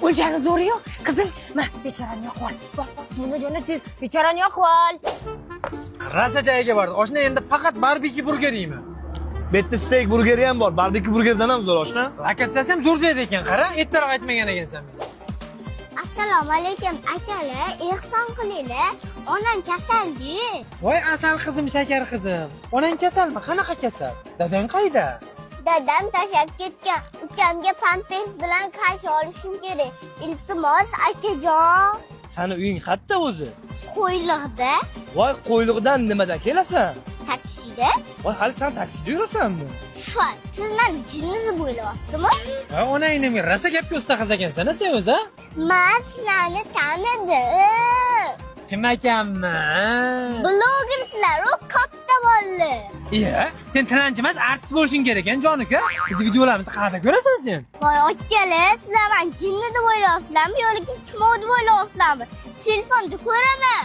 O'ljani zo'ri yo'q. Qizim, ma, bechorani yoqib ol. Bak, buni joni tez, bechorani yoqib ol. Rasa joyiga bordi. Oshna endi faqat barbekü burger yeyman. Bu yerda steak burgeri ham bor. Barbekü burgerdan ham zo'r oshna. Akatsasi ham zo'r joyda ekan, qara. Ertaroq aytmagan ekansan menga. Assalomu alaykum akalar, ehson qilinglar. Onam kasaldi. Voy asal qizim, shakar qizim. Onang kasalmi? Qanaqa kasal? Dadang qayda? Dadam tashlab ketgan. Ukamga pampers bilan qayta olishim kerak. Iltimos akajon. Sani uying qayerda o'zi? Qo'yliqda, Voy, qo'yliqdan nimadan kelasan? taksida. Voy, hali sen taksida yurasanmi? Siz meni jinni deb o'ylayapsizmi? Ha, onangni men rasa gapga usta qiz ekansan, sen o'zi? Men sizlarni tanidim. Kim ekanman? Blogersizlar, u katta bo'ldi. Iya, sen tilanchi emas, artist bo'lishing kerak ekan, jon-uka. Biz videolarimizni qayerda ko'rasan sen? Voy akalar, sizlar meni jinni deb o'ylayapsizlarmi yoki chimo deb o'ylayapsizlarmi? Telefonda ko'raman.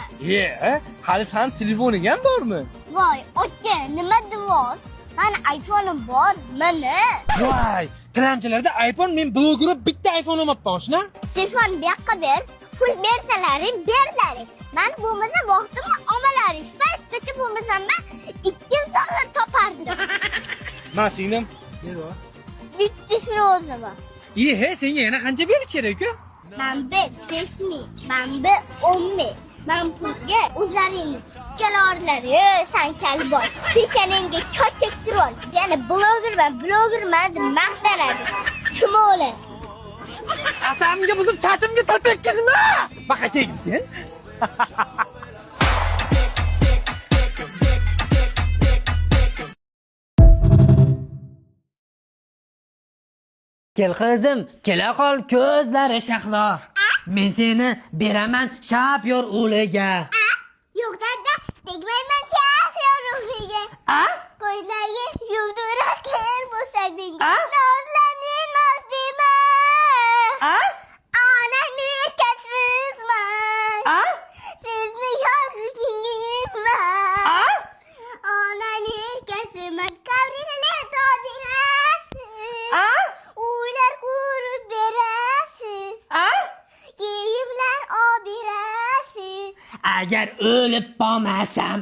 Hali sen telefoning ham bormi? Voy aka, nima deyapsiz? Mani iPhone'im bor, mana. Voy, tilanchilarda iPhone, men bloger bitta iPhone olmabman, oshna. Telefon bu yoqqa ber, pul bersalaring, berlaring. Men bo'lmasa vaqtimni olmalaring. Pastgacha bo'lmasam men 200 dollar topardim. Men singlim. Bittisi o'zim. He, senga yana qancha berish kerak-ku? Manba 5000, manba 10000. Men pulga o'zlaringni kelorlar, sen kalboy. Peshanangga choch chektirib ol. Yana blogerman deb maqtanadi. Chimolar. Asamga buzib, chachimga tatekkizma! Baqa kelgin sen. Kel qizim, kela qol ko'zlari shahlo. Men seni beraman shapyor uliga. Yo'q dada, tegmayman shahar ruhiga. Ko'zlagi yulduraklar bo'lsa denga. Nozlaning nozdima. Onangni kasizman. Sizni yolg'izingizman. Onangni kasizman. Qabrlar todirasiz. Uylar qurib berasiz. Kiyimlar olib berasiz. Agar o'lib qolmasam,